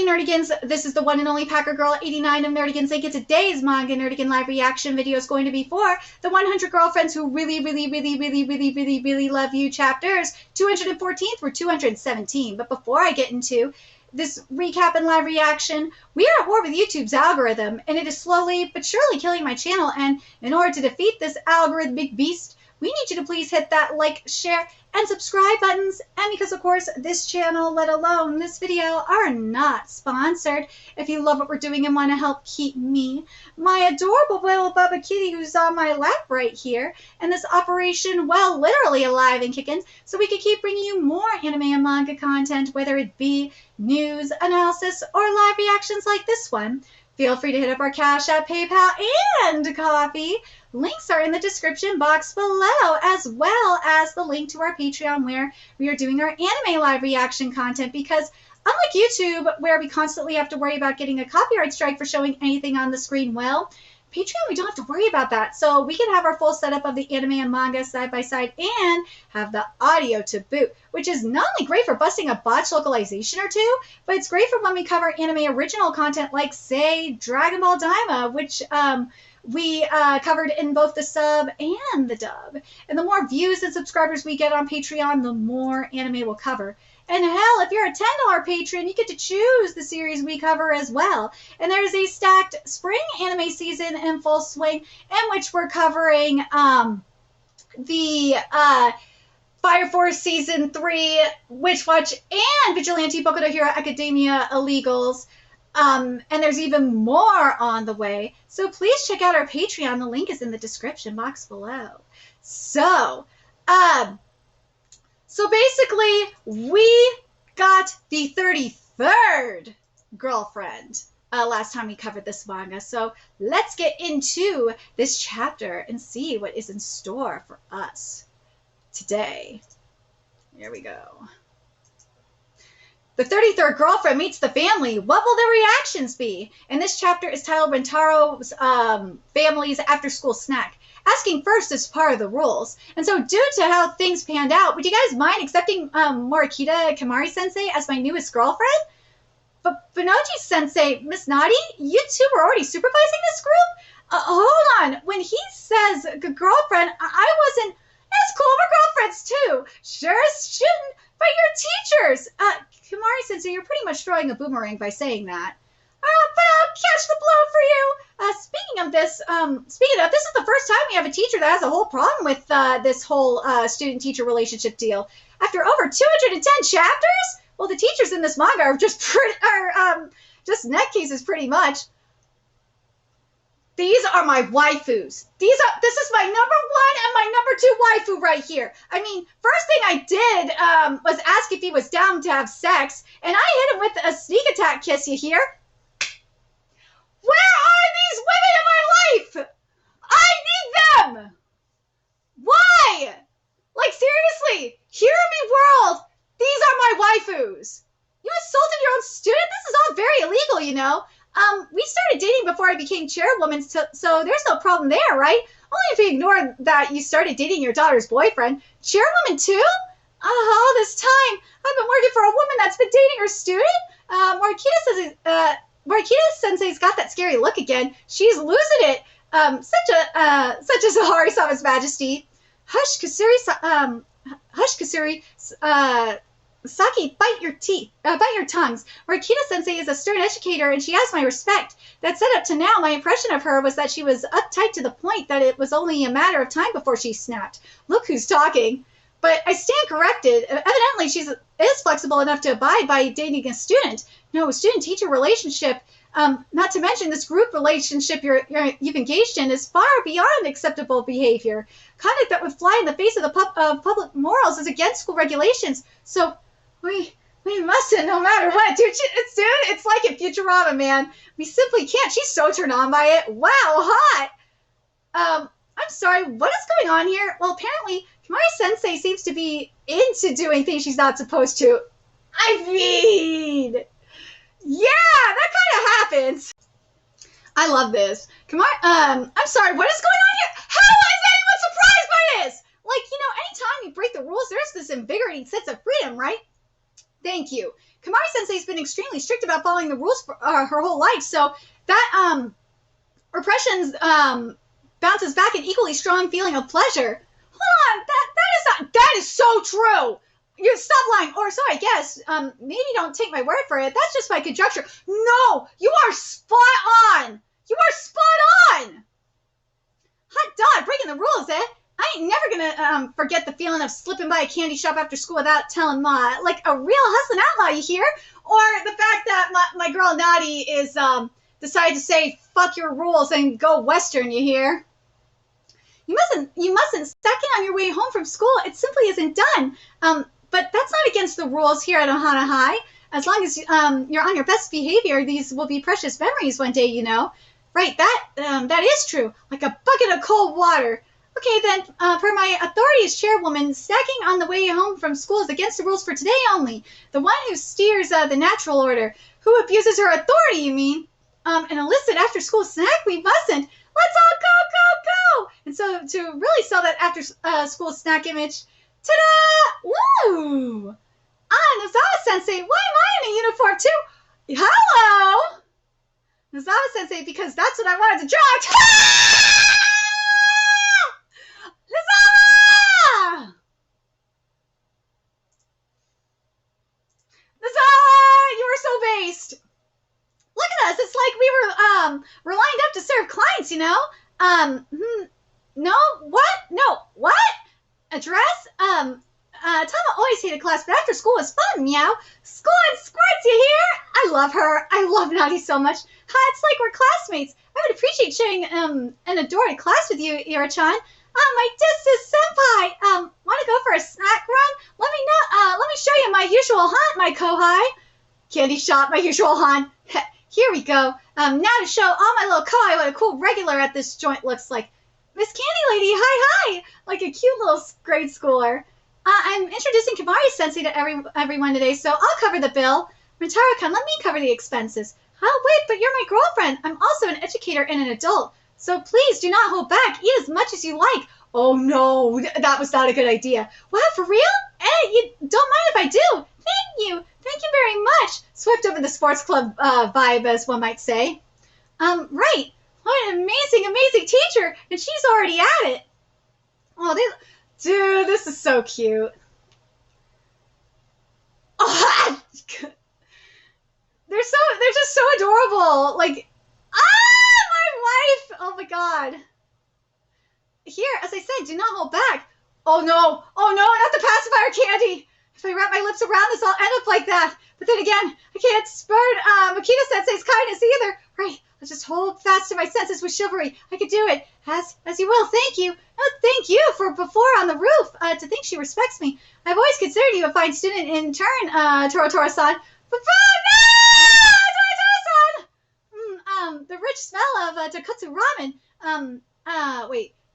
Nerdigans. This is the one and only Packer Girl 89 of Nerdigans. And today's Manga Nerdigan live reaction video is going to be for the 100 Girlfriends Who Really Love You chapters 214th through 217. But before I get into this recap and live reaction, we are at war with YouTube's algorithm, and it is slowly but surely killing my channel. And in order to defeat this algorithmic beast, we need you to please hit that like, share, and subscribe buttons. And because, of course, this channel, let alone this video, are not sponsored. If you love what we're doing and want to help keep me, my adorable little Bubba Kitty who's on my lap right here, and this operation, well, literally alive and kicking, so we can keep bringing you more anime and manga content, whether it be news, analysis, or live reactions like this one, feel free to hit up our Cash App, PayPal, and Coffee. Links are in the description box below, as well as the link to our Patreon where we are doing our anime live reaction content, because unlike YouTube, where we constantly have to worry about getting a copyright strike for showing anything on the screen, well, Patreon, we don't have to worry about that. So we can have our full setup of the anime and manga side by side and have the audio to boot, which is not only great for busting a botched localization or two, but it's great for when we cover anime original content like, say, Dragon Ball Daima, which we covered in both the sub and the dub. And the more views and subscribers we get on Patreon, the more anime we'll cover. And hell, if you're a $10 patron, you get to choose the series we cover as well. And there's a stacked spring anime season in full swing, in which we're covering the Fire Force Season 3, Witch Watch, and Vigilante Boku no Hero Academia Illegals. And there's even more on the way. So please check out our Patreon. The link is in the description box below. So basically, we got the 33rd girlfriend last time we covered this manga. So let's get into this chapter and see what is in store for us today. Here we go. The 33rd girlfriend meets the family. What will their reactions be? And this chapter is titled Rentaro's Family's After-School Snack. Asking first is part of the rules. And so due to how things panned out, would you guys mind accepting Morikita Kimari-sensei as my newest girlfriend? But Benoji-sensei, Miss Naughty, you two were already supervising this group? Hold on. When he says girlfriend, I wasn't... That's cool, we're girlfriends too. Sure as shouldn't, but you're teachers. Kimari-sensei, you're pretty much throwing a boomerang by saying that. But I'll catch the blow for you. Speaking of, this is the first time we have a teacher that has a whole problem with this whole student-teacher relationship deal. After over 210 chapters? Well, the teachers in this manga are just just neck cases pretty much. These are my waifus. This is my number one and my number two waifu right here. I mean, first thing I did was ask if he was down to have sex, and I hit him with a sneak attack kiss, you hear? Where are these women in my life? I need them! Why? Like, seriously, hear me, world. These are my waifus. You insulted your own student? This is all very illegal, you know. We started dating before I became chairwoman, so there's no problem there, right? Only if you ignore that you started dating your daughter's boyfriend. Chairwoman too? All this time, I've been working for a woman that's been dating her student? Morikita-sensei's got that scary look again. She's losing it. Such as Sahari-sama's majesty. Hush, Kasuri, Saki, bite your tongues. Morikita-sensei is a stern educator, and she has my respect. That said, up to now, my impression of her was that she was uptight to the point that it was only a matter of time before she snapped. Look who's talking. But I stand corrected. Evidently, she is flexible enough to abide by dating a student. No, a student-teacher relationship, not to mention this group relationship you've engaged in, is far beyond acceptable behavior. Conduct that would fly in the face of the public morals is against school regulations. So we mustn't, no matter what. Dude, it's like in Futurama, man. We simply can't. She's so turned on by it. Wow, hot. I'm sorry, what is going on here? Well, apparently, Kimari-sensei seems to be into doing things she's not supposed to. I mean, yeah, that kind of happens. I love this. I'm sorry, what is going on here? How is anyone surprised by this? Like, you know, anytime you break the rules, there's this invigorating sense of freedom, right? Thank you. Kamari-sensei's been extremely strict about following the rules for her whole life, so that repression bounces back an equally strong feeling of pleasure. Hold on, that is so true. You stop lying, or so I guess. Maybe don't take my word for it. That's just my conjecture. No, you are spot on. You are spot on. Hot dog, breaking the rules, eh? I ain't never gonna forget the feeling of slipping by a candy shop after school without telling Ma, like a real hustling outlaw, you hear? Or the fact that my girl Naughty is decided to say fuck your rules and go Western, you hear? You mustn't second on your way home from school. It simply isn't done. But that's not against the rules here at Ohana High. As long as you're on your best behavior, these will be precious memories one day, you know. Right, that is true. Like a bucket of cold water. Okay, then, per my authority as chairwoman, snacking on the way home from school is against the rules for today only. The one who steers the natural order. Who abuses her authority, you mean? An illicit after-school snack? We mustn't. Let's all go! And so, to really sell that after-school snack image, ta-da! Woo! Nozawa-sensei, why am I in a uniform too? Hello! Nozawa-sensei, because that's what I wanted to draw. Nozawa! Nozawa! You were so based. Look at us. It's like we're lined up to serve clients, you know? No? What? No. What? A dress? Tama always hated class, but after school was fun, meow. School and squirts, you hear? I love her. I love Naughty so much. It's like we're classmates. I would appreciate sharing an adored class with you, Ira-chan. My distant senpai. Want to go for a snack run? Let me know. Let me show you my usual haunt, my kohai. Candy shop, my usual haunt. Here we go. Now to show all my little kohai what a cool regular at this joint looks like. Miss Candy Lady, hi. Like a cute little grade schooler. I'm introducing Kamari-sensei to everyone today, so I'll cover the bill. Mintaro-kun, let me cover the expenses. Oh, wait, but you're my girlfriend. I'm also an educator and an adult. So please do not hold back. Eat as much as you like. Oh, no, that was not a good idea. Wow, for real? Hey, you don't mind if I do. Thank you. Thank you very much. Swept up in the sports club vibe, as one might say. Right. What an amazing teacher. And she's already at it. Oh, dude, this is so cute. Oh, they're just so adorable. Like, my wife. Oh my God. Here, as I said, do not hold back. Oh no, not the pacifier candy. If I wrap my lips around this, I'll end up like that. But then again, I can't spurn Makita-sensei's kindness either. Right, let's just hold fast to my senses with chivalry. I could do it. As you will, thank you. Oh, thank you for before on the roof. To think she respects me. I've always considered you a fine student in turn, Toro-san. But Toro-san! The rich smell of tonkotsu ramen.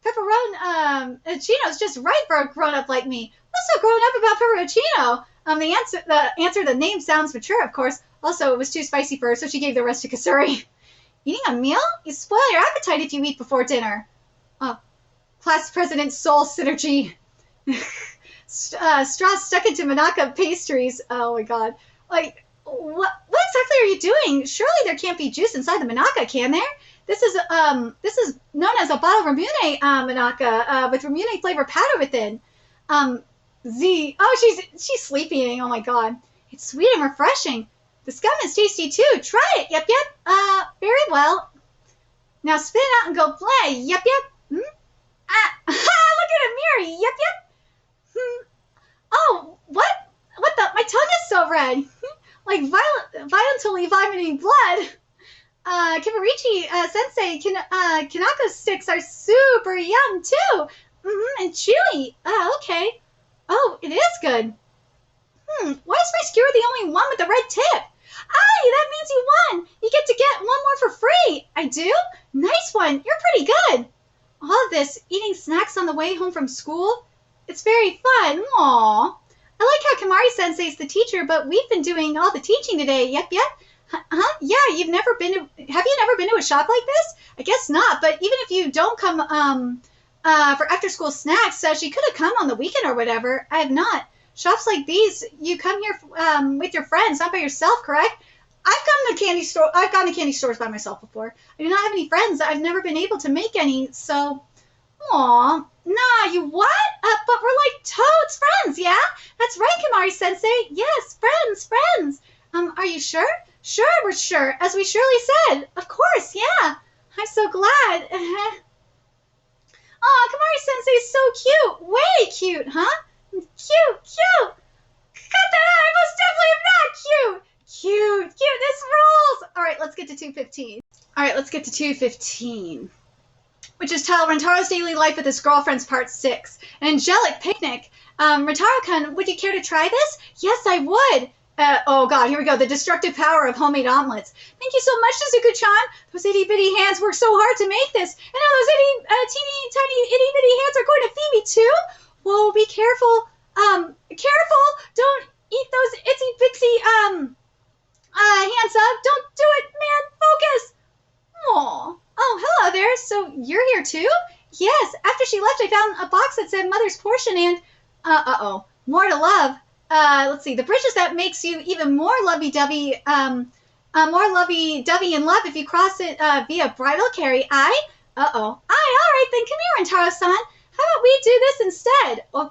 Pepperoncino's just right for a grown-up like me. What's so grown up about pepperoncino? The answer, the name sounds mature, of course. Also, it was too spicy for her, so she gave the rest to Kasuri. Eating a meal? You spoil your appetite if you eat before dinner. Oh, class president soul synergy. Straw stuck into Manaka pastries. Oh my God. Like, what exactly are you doing? Surely there can't be juice inside the Manaka, can there? This is known as a bottle Ramune Manaka with Ramune flavor powder within. She's sleeping. Oh my God. It's sweet and refreshing. The scum is tasty too. Try it. Yep. Very well. Now spit it out and go play. Yep. Look at a mirror. Yep. Oh, what the? My tongue is so red. Like violently vomiting blood. Kimarichi sensei, Kanako sticks are super yum too. And chewy. Okay. Oh, it is good. Why is my skewer the only one with the red tip? That means you won. You get to get one more for free. I do? Nice one. You're pretty good. All of this, eating snacks on the way home from school, it's very fun. Aww. I like how Kamari-sensei's the teacher, but we've been doing all the teaching today. Yep. Huh? Yeah, have you never been to a shop like this? I guess not, but even if you don't come for after school snacks, she could have come on the weekend or whatever. I have not. shops like these, you come here with your friends, not by yourself, correct? I've gone to candy stores by myself before. I do not have any friends. I've never been able to make any, so... Aw, nah, you what? But we're like totes friends, yeah? That's right, Kimari-sensei. Yes, friends. Are you sure? Sure, we're sure. As we surely said. Of course, yeah. I'm so glad. Aw, Kimari-sensei is so cute. Way cute, huh? Cute. Cut that out. I most definitely am not cute. Cute. This rules. All right, let's get to 215. All right, let's get to 215. Which is titled Rentaro's Daily Life with His Girlfriends Part 6. An Angelic Picnic. Rentaro-kun, would you care to try this? Yes, I would. Oh god, here we go. The destructive power of homemade omelets. Thank you so much, Shizuku-chan. Those itty-bitty hands worked so hard to make this. And now those teeny tiny itty-bitty hands are going to feed me too? Whoa, be careful. Careful. Don't eat those itsy-bitsy, hands up. Don't do it, man. Focus. Aww. Oh, hello there. So you're here too? Yes. After she left, I found a box that said Mother's Portion and, more to love. Let's see. The bridges that makes you even more lovey-dovey in love if you cross it via bridal carry. All right, then come here, Rentaro-san. How about we do this instead? Oh,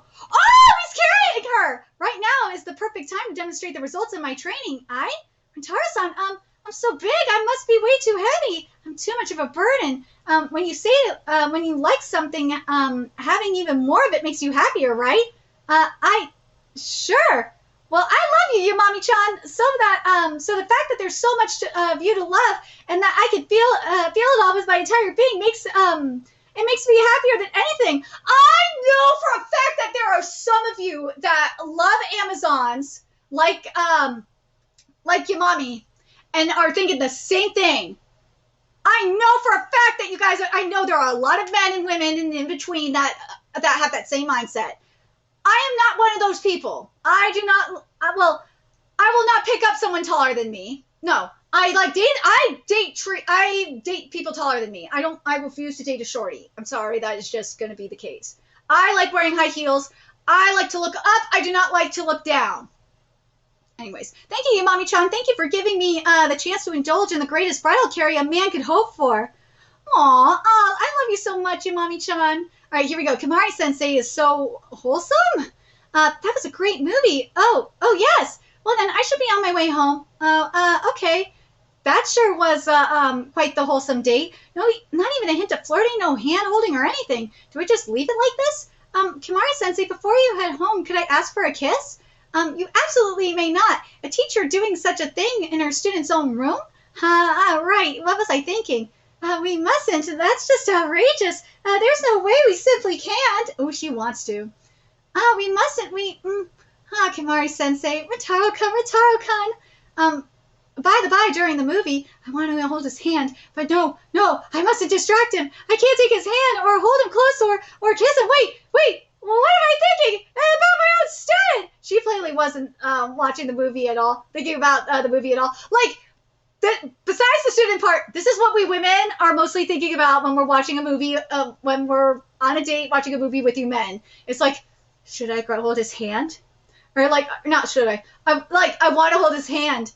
he's carrying her! Right now is the perfect time to demonstrate the results of my training. Rentaro-san, I'm so big, I must be way too heavy. I'm too much of a burden. When you like something, having even more of it makes you happier, right? Sure. Well, I love you, Yamami-chan. So the fact that there's so much of you to love, and that I can feel it all with my entire being makes me happier than anything. I know for a fact that there are some of you that love Amazons like Yamami, and are thinking the same thing. I know for a fact that you guys I know there are a lot of men and women and in between that have that same mindset. I am not one of those people. I will not pick up someone taller than me. No. I date people taller than me. I refuse to date a shorty. I'm sorry, that is just going to be the case. I like wearing high heels. I like to look up. I do not like to look down. Anyways, thank you, Yamami-chan. Thank you for giving me the chance to indulge in the greatest bridal carry a man could hope for. I love you so much, Yamami-chan. All right, here we go. Kimari-sensei is so wholesome. That was a great movie. Oh, yes. Well, then I should be on my way home. Okay. That sure was quite the wholesome date. No, not even a hint of flirting, no hand-holding or anything. Do I just leave it like this? Kimari-sensei, before you head home, could I ask for a kiss? You absolutely may not. A teacher doing such a thing in her student's own room? Right. What was I thinking? We mustn't. That's just outrageous. There's no way we simply can't. Oh, she wants to. We mustn't. Kimari-sensei. Rentaro-kun. By the by, during the movie, I want to hold his hand, but no, I mustn't distract him. I can't take his hand or hold him close or kiss him. Wait, what am I thinking? About my own student! She plainly wasn't watching the movie at all, thinking about the movie at all. Besides the student part, this is what we women are mostly thinking about when we're watching a movie, when we're on a date watching a movie with you men. It's like, should I hold his hand? Or not should I? I want to hold his hand.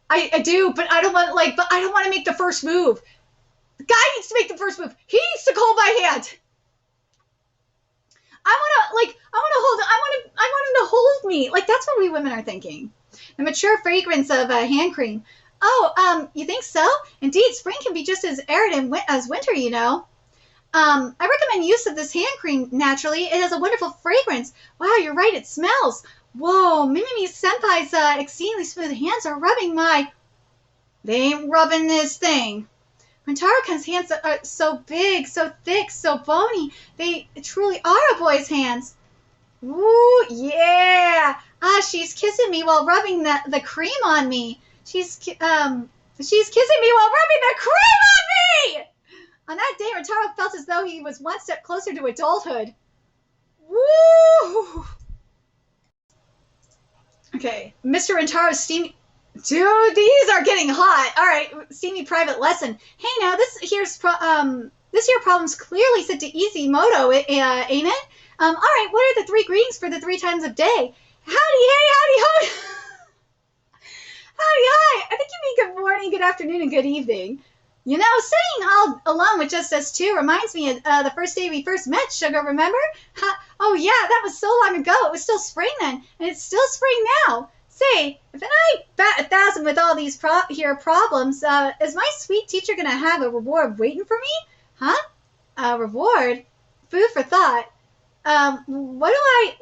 I do, but I don't want to make the first move. The guy needs to make the first move. He needs to hold my hand. I want him to hold me. That's what we women are thinking. The mature fragrance of hand cream. Oh, you think so? Indeed, spring can be just as arid as winter, you know. I recommend use of this hand cream, naturally. It has a wonderful fragrance. Wow, you're right, it smells. Whoa, Mimimi-senpai's exceedingly smooth hands are rubbing my... They ain't rubbing this thing. Rentaro-kun's hands are so big, so thick, so bony. They truly are a boy's hands. Ooh, yeah. She's kissing me while rubbing the cream on me. She's kissing me while rubbing the cream on me! On that day, Rentaro felt as though he was one step closer to adulthood. Woo! Okay, Mr. Rentaro's steamy... Dude, these are getting hot. All right, steamy private lesson. Hey, now, this here problem's clearly set to easy moto, ain't it? All right, what are the 3 greetings for the 3 times of day? Howdy, hey, howdy, ho. Howdy, hi. I think you mean good morning, good afternoon, and good evening. You know, sitting all alone with just us two reminds me of the first day we first met, Sugar, remember? Oh, yeah, that was so long ago. It was still spring then, and it's still spring now. Say, if I bat 1,000 with all these problems, is my sweet teacher going to have a reward waiting for me? Huh? A reward? Food for thought. What kind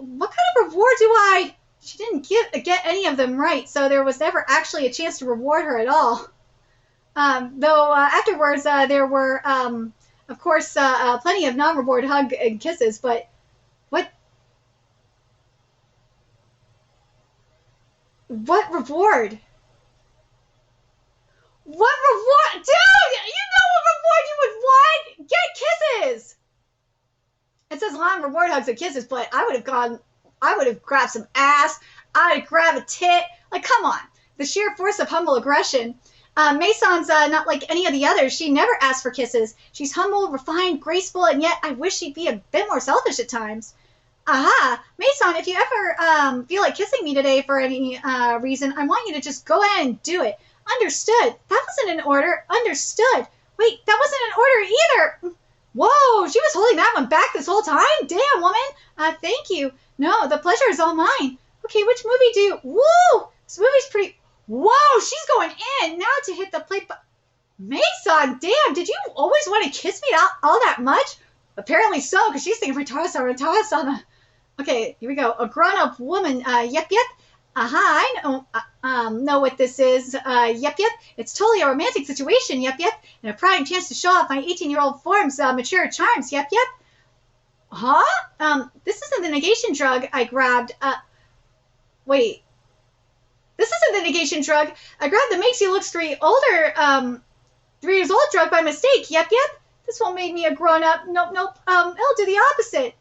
of reward do I... She didn't get any of them right, so there was never actually a chance to reward her at all. Though afterwards there were, of course, plenty of non-reward hug and kisses, but what reward? What reward? Dude, you know what reward you would want? Get kisses! It says non-reward hugs and kisses, but I would have grabbed some ass, I'd grab a tit, like, come on. The sheer force of humble aggression. Mason's not like any of the others. She never asks for kisses. She's humble, refined, graceful, and yet I wish she'd be a bit more selfish at times. Aha! Mason, if you ever feel like kissing me today for any reason, I want you to just go ahead and do it. Understood. That wasn't an order. Understood. Wait, that wasn't an order either. Whoa, she was holding that one back this whole time? Damn, woman. Thank you. No, the pleasure is all mine. Okay, which movie do you... Woo! This movie's pretty... Whoa, she's going in. Now to hit the play... Mason, damn, did you always want to kiss me all that much? Apparently so, because she's thinking Rintaro-sama. Okay, here we go. A grown-up woman, yep. Aha, I know what this is, yep. It's totally a romantic situation, yep. And a prime chance to show off my 18-year-old form's mature charms, yep. Huh? This isn't the negation drug I grabbed, wait. This isn't the negation drug. I grabbed the makes you look 3 years old drug by mistake, yep. This won't make me a grown-up, nope. It'll do the opposite.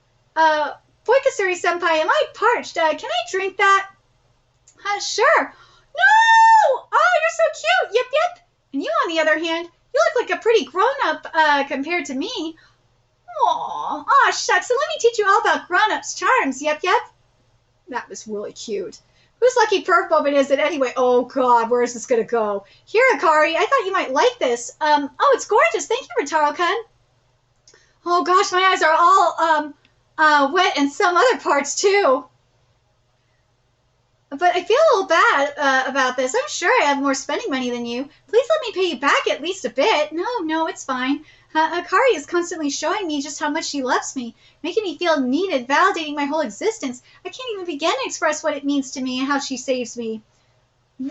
Poikasuri-senpai, am I parched? Can I drink that? Sure. No! Oh, you're so cute, yep. And you, on the other hand, you look like a pretty grown-up, compared to me. Aw, shucks, so let me teach you all about grown-ups' charms, yep. That was really cute. Whose lucky perf moment is it anyway? Oh, God, where is this going to go? Here, Akari, I thought you might like this. Oh, it's gorgeous. Thank you, Rintaro-kun. Oh, gosh, my eyes are all, wet in some other parts, too. But I feel a little bad about this. I'm sure I have more spending money than you. Please let me pay you back at least a bit. No, it's fine. Akari is constantly showing me just how much she loves me, making me feel needed, validating my whole existence. I can't even begin to express what it means to me and how she saves me. Woo!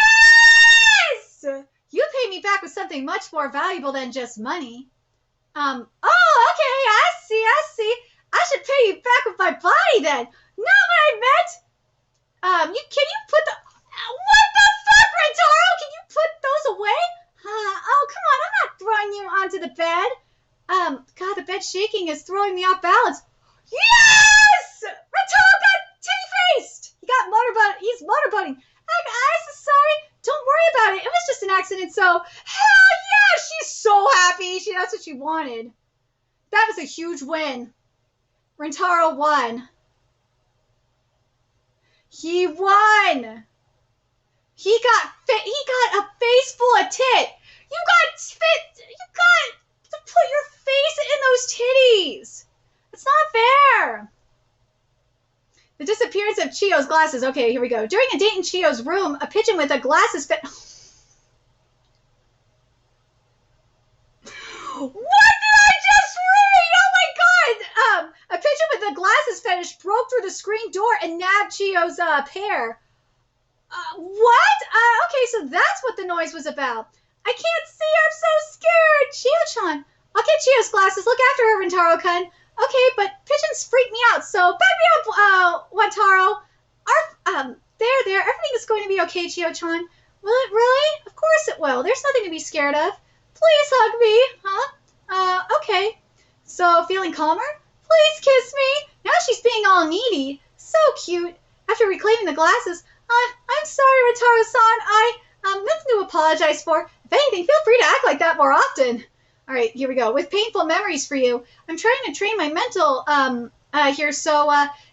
Yes! You pay me back with something much more valuable than just money. Oh, okay, I see. I should pay you back with my body then. Not what I meant. Can you put the... What the fuck, Rintaro? Can you put those away? Oh, come on, I'm not throwing you onto the bed. God, the bed shaking is throwing me off balance. Yes! Rintaro got titty-faced! He's motorboating. I'm so sorry. Don't worry about it. It was just an accident, so... Hell yeah! She's so happy. That's what she wanted. That was a huge win. Rintaro won. He won. He got a face full of tit. You got to put your face in those titties. It's not fair. The disappearance of Chio's glasses. Okay, here we go. During a date in Chio's room, a pigeon with a glasses fit. What did I just read? Oh my God! A pigeon with a glasses fetish broke through the screen door and nabbed Chio's pair. What? Okay, so that's what the noise was about. I can't see. I'm so scared. Chio-chan. I'll get Chio's glasses. Look after her, Rintaro-kun. Okay, but pigeons freak me out, so back me up, Wantaro. There. Everything is going to be okay, Chio-chan. Will it really? Of course it will. There's nothing to be scared of. Please hug me, huh? Okay. So, feeling calmer? Please kiss me. Now she's being all needy. So cute. After reclaiming the glasses, I'm sorry, Rintaro-san. Nothing to apologize for. If anything, feel free to act like that more often. All right, here we go. With painful memories for you, I'm trying to train my mental here. So,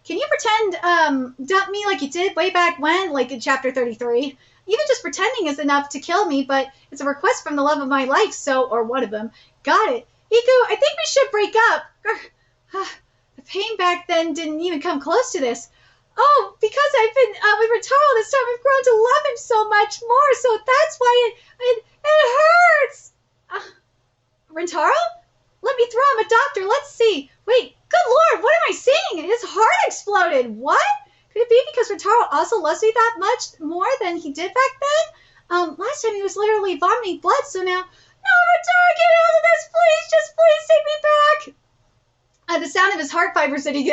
can you pretend dump me like you did way back when, like in chapter 33? Even just pretending is enough to kill me, but it's a request from the love of my life, so, or one of them. Got it. Iku, I think we should break up. The pain back then didn't even come close to this. Oh, because I've been with Rotaro this time, I've grown to love him so much more, so that's why it hurts. Rintaro? Let me throw him a doctor. Let's see. Wait, good lord, what am I seeing? His heart exploded. What? Could it be because Rintaro also loves me that much more than he did back then? Last time he was literally vomiting blood, so now... No, Rintaro, get out of this, please. Just please take me back. The sound of his heart fibers that he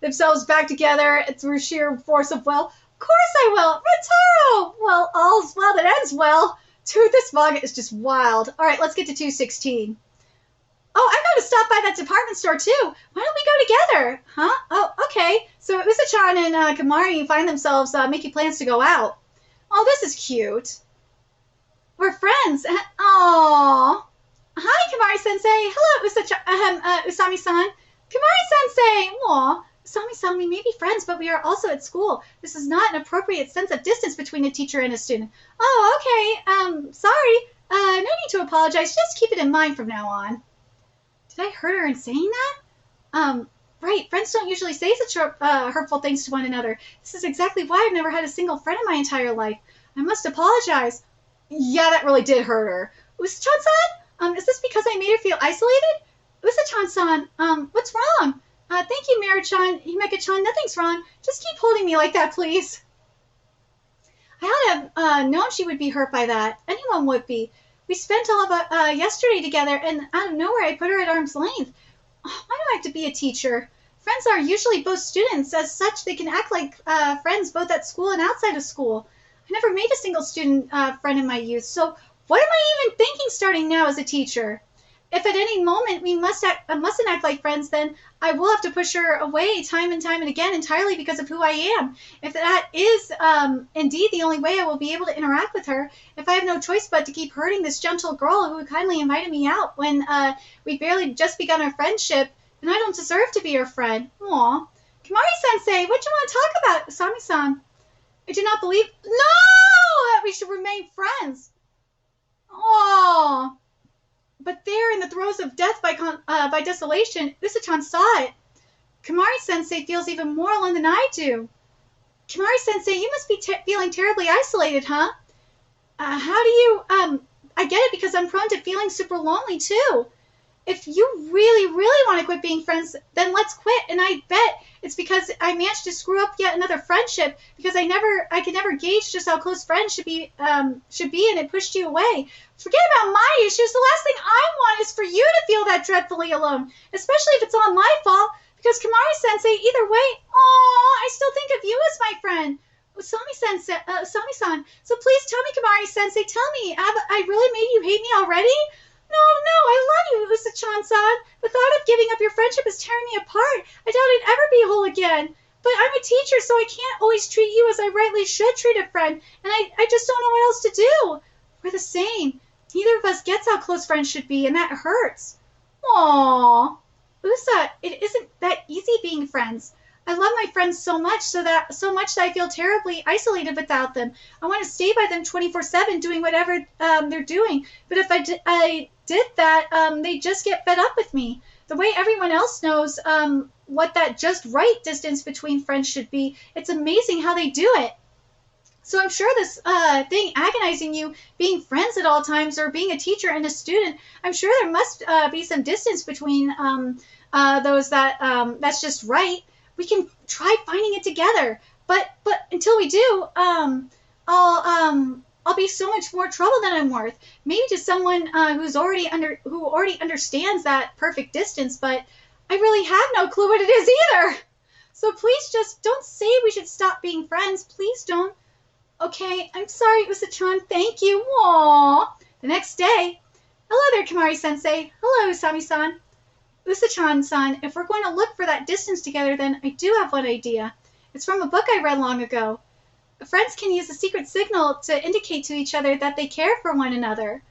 themselves back together through sheer force of will. Of course I will. Rintaro! Well, all's well that ends well. Dude, this manga is just wild. All right, let's get to 216. Oh, I'm going to stop by that department store, too. Why don't we go together? Huh? Oh, okay. So Usa-chan and Kamari find themselves making plans to go out. Oh, this is cute. We're friends. Aww. Hi, Kamari-sensei. Hello, Usami-san. Kamari-sensei. Aw. Usami-san, we may be friends, but we are also at school. This is not an appropriate sense of distance between a teacher and a student. Oh, okay. Sorry. No need to apologize. Just keep it in mind from now on. Did I hurt her in saying that? Right. Friends don't usually say such hurtful things to one another. This is exactly why I've never had a single friend in my entire life. I must apologize. Yeah, that really did hurt her. Usa-chan-san? Is this because I made her feel isolated? Usa-chan-san, what's wrong? Thank you, Himeka-chan. Nothing's wrong. Just keep holding me like that, please. I ought to have known she would be hurt by that. Anyone would be. We spent all of yesterday together, and out of nowhere I put her at arm's length. Oh, why do I have to be a teacher? Friends are usually both students. As such, they can act like friends both at school and outside of school. I never made a single student friend in my youth, so what am I even thinking starting now as a teacher? If at any moment we mustn't act like friends, then I will have to push her away time and time and again entirely because of who I am. If that is indeed the only way I will be able to interact with her, if I have no choice but to keep hurting this gentle girl who kindly invited me out when we barely just begun our friendship, then I don't deserve to be her friend. Aw. Kamari-sensei, what do you want to talk about? Asami-san, I do not believe... No! That we should remain friends. Aww. But there, in the throes of death by desolation, Usa-chan saw it. Kamari-sensei feels even more alone than I do. Kamari-sensei, you must be feeling terribly isolated, huh? How do you... I get it because I'm prone to feeling super lonely, too. If you really, really want to quit being friends, then let's quit. And I bet it's because I managed to screw up yet another friendship because I could never gauge just how close friends should be, and it pushed you away. Forget about my issues. The last thing I want is for you to feel that dreadfully alone, especially if it's all my fault. Because Kamari-sensei, either way, I still think of you as my friend. Usami-san, so please tell me, Kamari-sensei, tell me, have I really made you hate me already? No, I love you, Usa-chan-san. The thought of giving up your friendship is tearing me apart. I doubt I'd ever be whole again. But I'm a teacher, so I can't always treat you as I rightly should treat a friend, and I just don't know what else to do. We're the same. Neither of us gets how close friends should be, and that hurts. Aww. Usa, it isn't that easy being friends. I love my friends so much that I feel terribly isolated without them. I want to stay by them 24/7 doing whatever they're doing. But if I did that, they just get fed up with me. The way everyone else knows what that just right distance between friends should be, it's amazing how they do it. So I'm sure this thing agonizing you, being friends at all times or being a teacher and a student, I'm sure there must be some distance between those that's just right. We can try finding it together, but until we do, I'll be so much more trouble than I'm worth. Maybe to someone who already understands that perfect distance, but I really have no clue what it is either. So please just don't say we should stop being friends. Please don't. Okay, I'm sorry, Usa-chan. Thank you. Aww. The next day. Hello there, Kamari-sensei. Hello, Usami-san. Usa-chan-san, if we're going to look for that distance together, then I do have one idea. It's from a book I read long ago. Friends can use a secret signal to indicate to each other that they care for one another.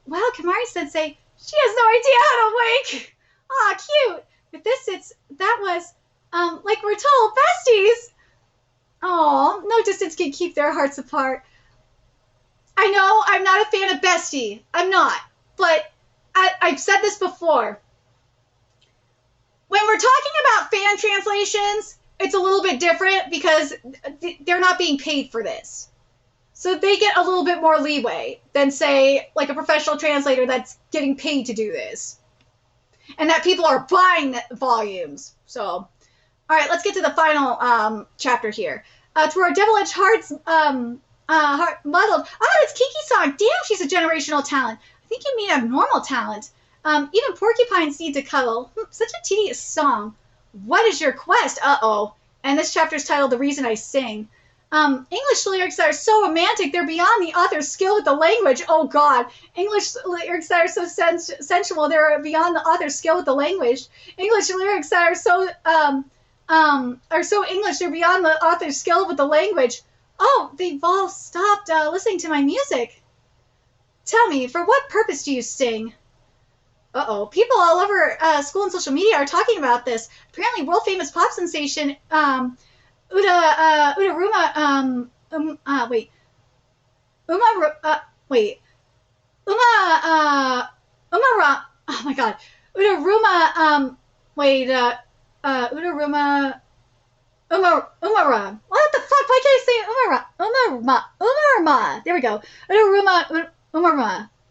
Wow, Kamari-sensei, she has no idea how to wink. Aw, cute. With this, that was Like we're told, besties. Oh, no distance can keep their hearts apart. I know I'm not a fan of Bestie. I'm not. But I've said this before. When we're talking about fan translations, it's a little bit different because they're not being paid for this. So they get a little bit more leeway than, say, like a professional translator that's getting paid to do this. And that people are buying volumes. So, all right, let's get to the final chapter here. To our devil-edged hearts, heart muddled. Oh, it's Kiki-san. Damn, she's a generational talent. I think you mean abnormal talent. Even porcupines need to cuddle. Such a tedious song. What is your quest? Uh-oh. And this chapter is titled The Reason I Sing. English lyrics that are so romantic, they're beyond the author's skill with the language. Oh, God. English lyrics that are so sensual, they're beyond the author's skill with the language. English lyrics that are so English, they're beyond the author's skill with the language. Oh, they've all stopped listening to my music. Tell me, for what purpose do you sing? Uh-oh. People all over school and social media are talking about this. Apparently, world-famous pop sensation, Uma, oh my God. Umara. What the fuck? Why can't I say Umara? Umarma. There we go. Umarma. Why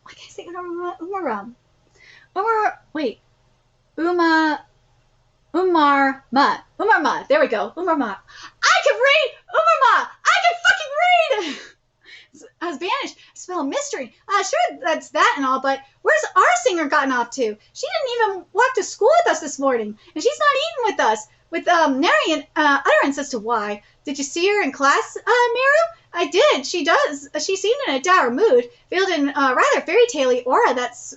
can't I say Umarma? Umarma. There we go. Umarma. I can read! Umarma! I can fucking read! I was banished. I smell a mystery. Sure, that's that and all, but where's our singer gotten off to? She didn't even walk to school with us this morning, and she's not eating with us. With nary an utterance as to why. Did you see her in class, Meru? I did. She does. She seemed in a dour mood, veiled in a rather fairy tale-y aura that's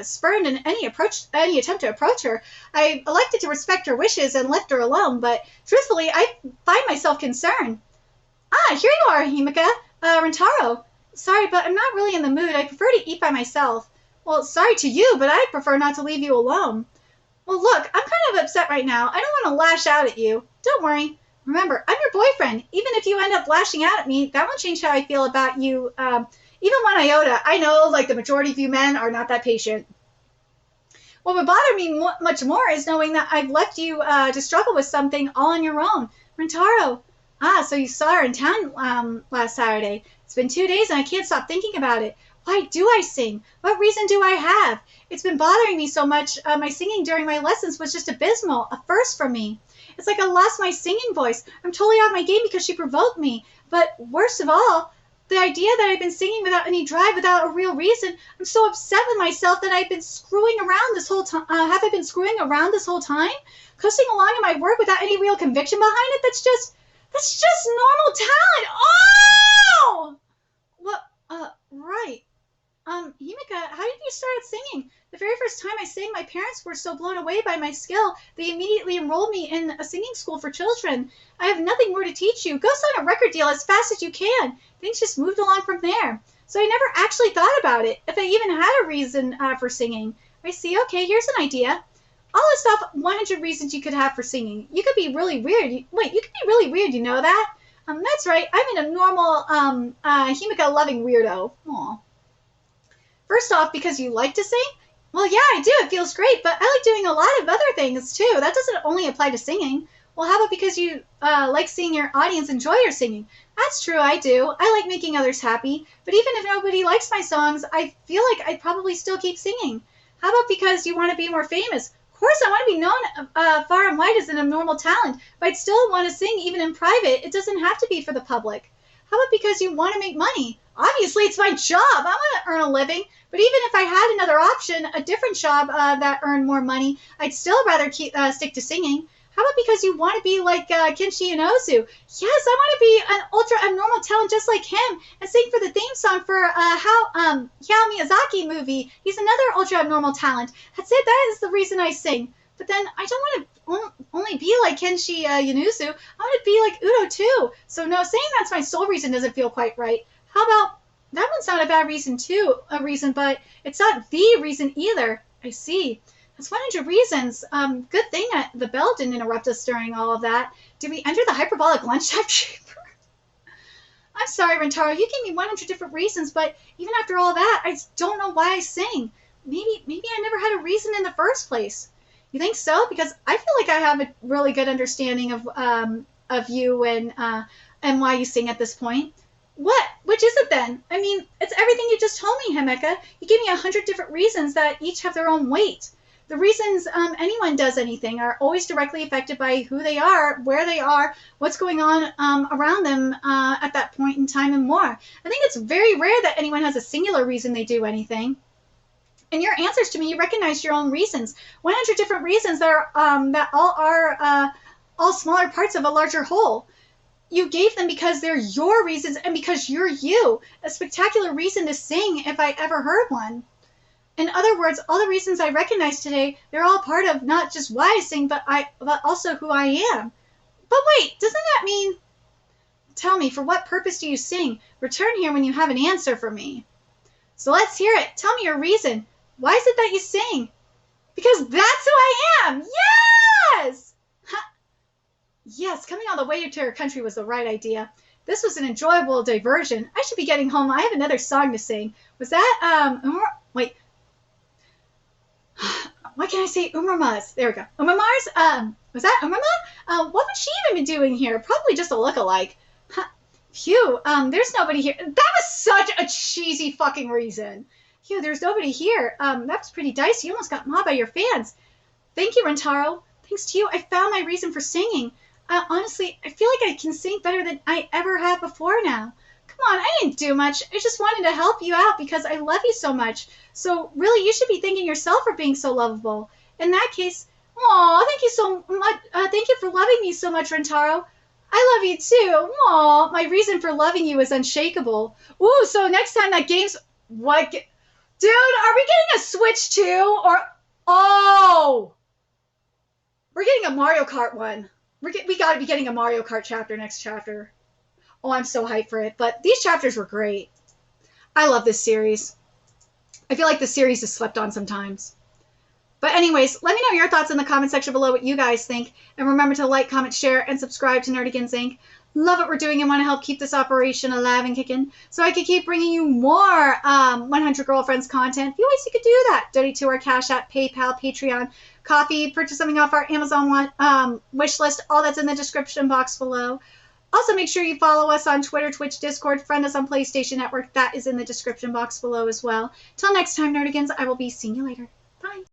spurned in any attempt to approach her. I elected to respect her wishes and left her alone, but truthfully, I find myself concerned. Ah, here you are, Himika. Rentaro. Sorry, but I'm not really in the mood. I prefer to eat by myself. Well, sorry to you, but I'd prefer not to leave you alone. Well, look, I'm kind of upset right now. I don't want to lash out at you. Don't worry. Remember, I'm your boyfriend. Even if you end up lashing out at me, that won't change how I feel about you, even 1 iota. I know, like, the majority of you men are not that patient. What would bother me much more is knowing that I've left you to struggle with something all on your own. Rentaro. Ah, so you saw her in town last Saturday. It's been 2 days and I can't stop thinking about it. Why do I sing? What reason do I have? It's been bothering me so much. My singing during my lessons was just abysmal, a first for me. It's like I lost my singing voice. I'm totally out of my game because she provoked me. But worst of all, the idea that I've been singing without any drive, without a real reason, I'm so upset with myself that I've been screwing around this whole time. Have I been screwing around this whole time? Coasting along in my work without any real conviction behind it? That's just normal talent. Oh! Well, right. Himika, how did you start singing? The very first time I sang, my parents were so blown away by my skill, they immediately enrolled me in a singing school for children. I have nothing more to teach you. Go sign a record deal as fast as you can. Things just moved along from there. So I never actually thought about it, if I even had a reason for singing. I see. Okay, here's an idea. I'll list off 100 reasons you could have for singing. You could be really weird. You could be really weird, you know that? That's right. I'm an abnormal, Himika-loving weirdo. Aw. First off, because you like to sing? Well, yeah, I do. It feels great, but I like doing a lot of other things, too. That doesn't only apply to singing. Well, how about because you like seeing your audience enjoy your singing? That's true, I do. I like making others happy. But even if nobody likes my songs, I feel like I'd probably still keep singing. How about because you want to be more famous? Of course, I want to be known far and wide as an abnormal talent, but I'd still want to sing even in private. It doesn't have to be for the public. How about because you want to make money? Obviously, it's my job. I want to earn a living. But even if I had another option, a different job that earned more money, I'd still rather stick to singing. How about because you want to be like Kenshi Inozu? Yes, I want to be an ultra abnormal talent just like him and sing for the theme song for Hayao Miyazaki movie. He's another ultra abnormal talent. That's it. That is the reason I sing. But then I don't want to only be like Kenshi Inozu. I want to be like Udo too. So no, saying that's my sole reason doesn't feel quite right. How about that one's not a bad reason too, but it's not the reason either. I see. It's 100 reasons. Good thing that the bell didn't interrupt us during all of that. Did we enter the hyperbolic lunchtime chamber? I'm sorry, Rentaro. You gave me 100 different reasons, but even after all that, I don't know why I sing. Maybe I never had a reason in the first place. You think so? Because I feel like I have a really good understanding of you and why you sing at this point. What? Which is it then? I mean, it's everything you just told me, Himeka. You gave me 100 different reasons that each have their own weight. The reasons anyone does anything are always directly affected by who they are, where they are, what's going on around them at that point in time, and more. I think it's very rare that anyone has a singular reason they do anything. In your answers to me, you recognize your own reasons. 100 different reasons that are all smaller parts of a larger whole. You gave them because they're your reasons and because you're you. A spectacular reason to sing if I ever heard one. In other words, all the reasons I recognize today, they're all part of not just why I sing, but also who I am. But wait, doesn't that mean... Tell me, for what purpose do you sing? Return here when you have an answer for me. So let's hear it. Tell me your reason. Why is it that you sing? Because that's who I am! Yes! Yes, coming all the way to her country was the right idea. This was an enjoyable diversion. I should be getting home. I have another song to sing. Was that, wait. What can I say? Umurama's. There we go. Umama's, was that Umurama? What would she even be doing here? Probably just a look-alike. Phew, there's nobody here. That was such a cheesy fucking reason. Phew, there's nobody here. That was pretty dicey. You almost got mobbed by your fans. Thank you, Rentaro. Thanks to you, I found my reason for singing. Honestly, I feel like I can sing better than I ever have before now. Come on, I didn't do much. I just wanted to help you out because I love you so much. So really, you should be thanking yourself for being so lovable. In that case, aw, thank you so much. Thank you for loving me so much, Rentaro. I love you too. Aw, my reason for loving you is unshakable. Ooh, so next time that game's... What? Dude, are we getting a Switch too? Or... Oh! We're getting a Mario Kart one. We gotta be getting a Mario Kart chapter next chapter. Oh, I'm so hyped for it. But these chapters were great. I love this series. I feel like the series is slept on sometimes. But anyways, let me know your thoughts in the comment section below what you guys think. And remember to like, comment, share, and subscribe to Nerdigans Inc. Love what we're doing and want to help keep this operation alive and kicking so I can keep bringing you more 100 Girlfriends content. Few ways you could do that. Donate to our Cash App, PayPal, Patreon, Coffee, purchase something off our Amazon wish list. All that's in the description box below. Also, make sure you follow us on Twitter, Twitch, Discord, friend us on PlayStation Network. That is in the description box below as well. Till next time, Nerdigans, I will be seeing you later. Bye.